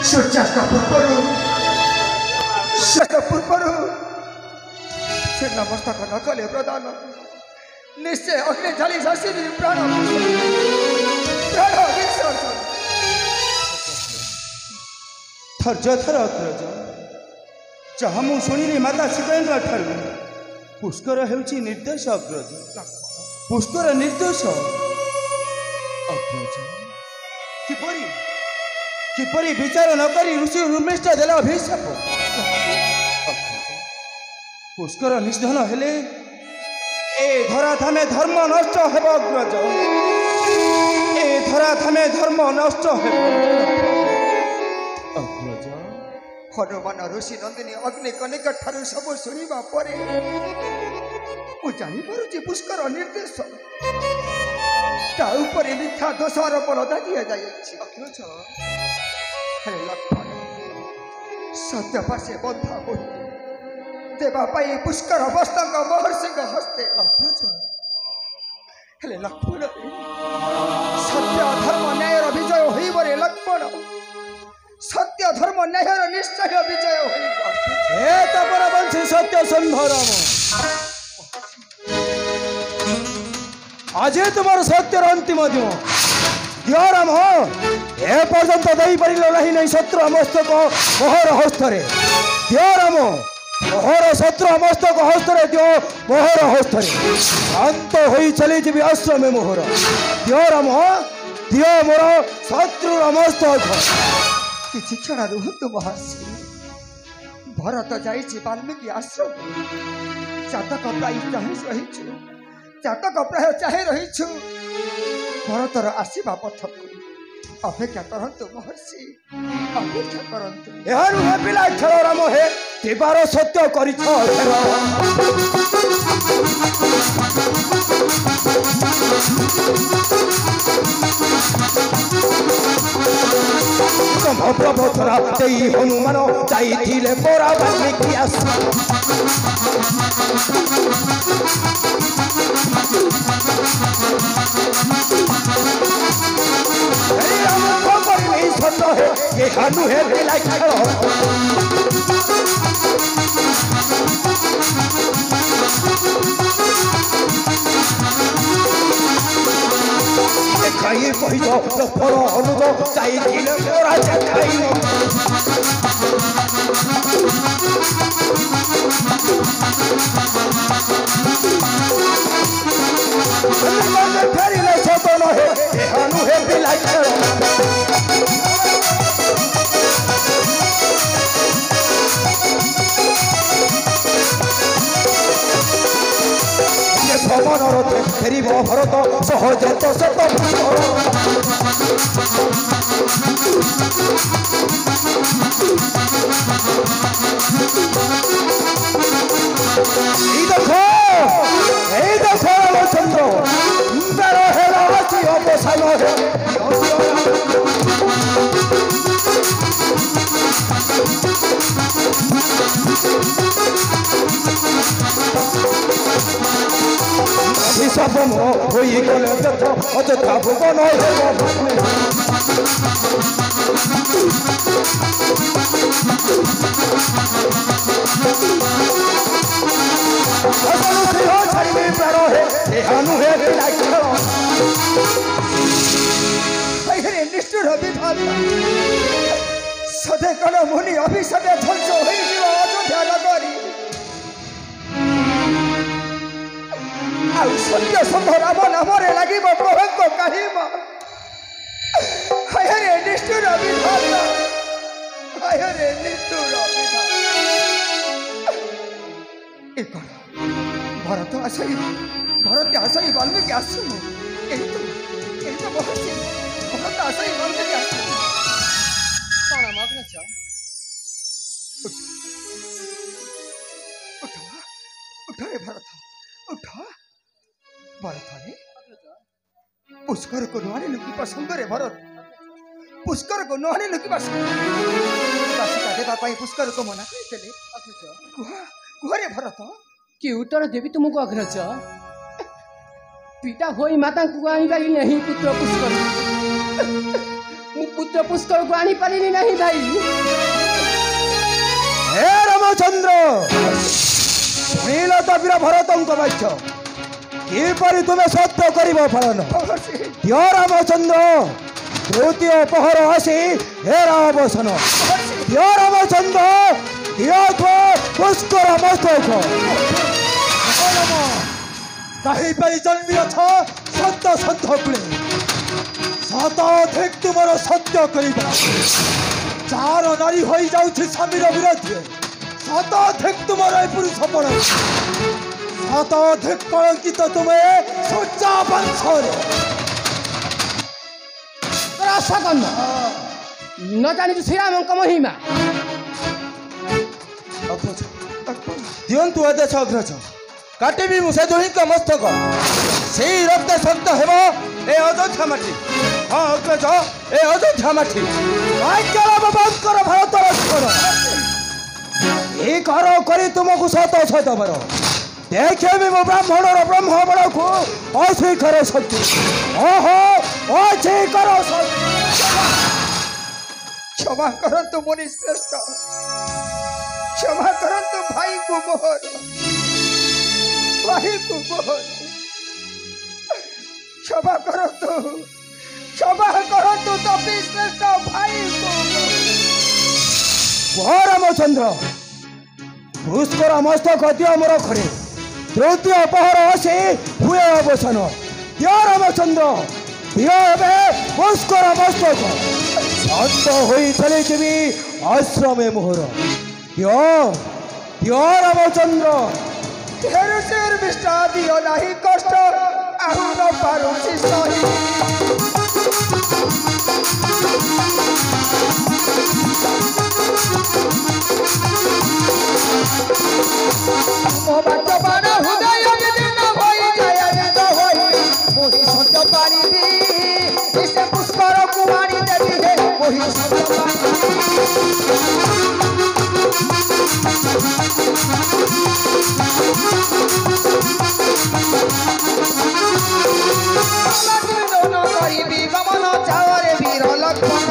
सूर्यास्त पूर्व से नमस्तक न कले प्रदान निश्चय अग्नि जली शशि प्राण विसर्जन थर अग्रज जहाँ मु शुणी माता सीता ठार पुष्कर हेउची निर्दोष अग्रज पुष्कर निर्दोष अग्रज किपरि किपरि विचार न करी ऋषि उर्मिष्ट देले अभिशाप पुष्कर निधन हेले ए धरा थामे धर्म नष्ट हेब अग्रज ए धरा थामे धर्म नष्ट हेब अग्रज हनुमान ऋषि नंदिनी अग्नि कनिका ठारू सब शुणा पर जानी पारुची पुष्कर निर्देश मिथ्या दोष आरोपण दिया जाए लक्ष्मण सत्य पाशे बंधा बोली देवाई पुष्कर वस्त महर्षि हस्ते हेले लक्ष्मण सत्य धर्म न्याय विजय होइबरे लक्ष्मण सत्य धर्म न्याय निश्चय विजय हे तपरवंशी सत्य संधराम आज तुम सत्यर अंतिम दिन दियो राम ए पर्यंत दई पार नहीं शत्रु मस्तक मोहर हस्तरे दियो राम मोहर शत्रु मस्तक हस्तरे दियो मोहर हस्तरे शांत हो चली जी आश्रमे मोहर दियो राम दियो मोर शत्रु मस्तक किसी क्षण रुहतु महर्षि भरत जाइछि वाल्मीकि आश्रम जातक प्राय रही जातक प्राय चाहे रही भरतर आसवा पथ अपेक्षा करंतु महर्षि अपेक्षा करंतु एहारु हे पिला खेल राम हे देवार सत्य करिछ प्रबोधना देई हनुमान जाइथिले पोरा वाल्मीकि आश्रम ये हानु है बेला खेलो खाई पहिलो फल अनुज चाहिए मोरा खाई फेरिले सतन है हानु है बेला खेलो भवन रथे फेरिब भरत सहजत शत देख रामचंद्र सुंदर हेला अवसान अभिशाप होई गले व्यथ अଯଥା भुवन छाड़े प्राण हे हानु हे निष्ठुर विधान सदे कण मुनि अभिशापे ध्वंस होइजिव अयोध्या नगरी सत्य संध राम नाम लगे प्रभु कहिब हरे निष्ठुर विधान हरे निष्ठुर विधान भरत आशय वाल्मीकि आश्रम महर्षि भरत आशय वाल्मीकि आश्रम उठ रे भरत उठ भरत रे पुष्कर को नुआनी लुकी पसंद रे भरत पुष्कर को नुआनी लुकी पसंद देवा पुष्कर को मना करते कुह रे भरत कि उत्तर देवी तुमको अग्रज पिता होई माता को आनी नहीं पुत्र पुष्कर पुत्र पुष्कर को आनी पारिनी नहीं भाई। हे रामचंद्र शुणिल तो वीर भरतंक वाक्य किपरि तुमे सत्य करिब पालन। दियो रामचंद्र तृतीय पहर आसी हेरा अवसन। दियो रामचंद्र दियो तो पुष्कर मस्तक कहीं पर जन्मी अछ सत्य सत्य कुले शताधिक तुमर सत्य करिबा चार नारी हो जाउछि स्वामीर विरोधी शताधिक तुमर पुरुष पण शताधिक कलंकित तुमे सच्चा वंशर सकंद न जानी श्री राम महिमा। दियंतु आदेश अग्रज काटिबी मुसे दुही मस्तक से रक्त शब्द हेब ए अयोध्या माटी। हाँ अग्रज ए अयोध्या माटी कर भारत रक्षर ये कर करी तुमको शत शत बर देखे भी मो ब्राह्मणर ब्रह्म बड़ को अस्वीकार शक्ति ओहो अस्वीकार क्षमा करंतु मुनि श्रेष्ठ क्षमा करंतु भाई को मोहर भाई को मोहर क्षमा करंतु तपी श्रेष्ठ भाई को रामचंद्र पुष्कर मस्तक दियो मोर घरे तृतीय पहर आसे हुए अवसन। दियो रामचंद्र दियो पुष्कर मस्तक शांत होई चले जीवी आश्रमे मोहर। दियो दियो रामचंद्र हेरुचेर विष्टा दियो नाही कष्ट आहु न पारुछि सही। मो बात बाण हृदय विदीर्ण होई जय वेद होई मोहि सत्य पारिबी इसे पुष्कर कुमारी देवी हे मोहि सत्य पारिबी गमन चावरे वीर लक्ष्मण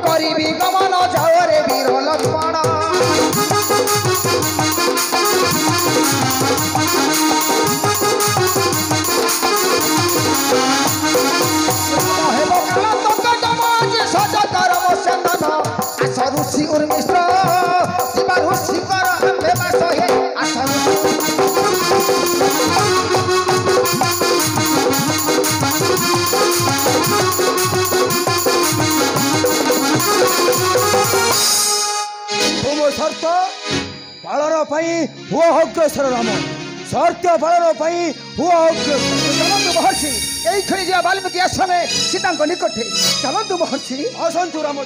करिबी गमन जावरे वीर लक्ष्मण ऋषि उर्मिश्र शिवा ऋषि कर शर्त पालन हुआ अग्रसर राम सत्य पालन हुआ चलतु महर्षि यही खड़ी जा वाल्मीकि आश्रमे सीता निकटे चलतु महर्षि आसतु राम।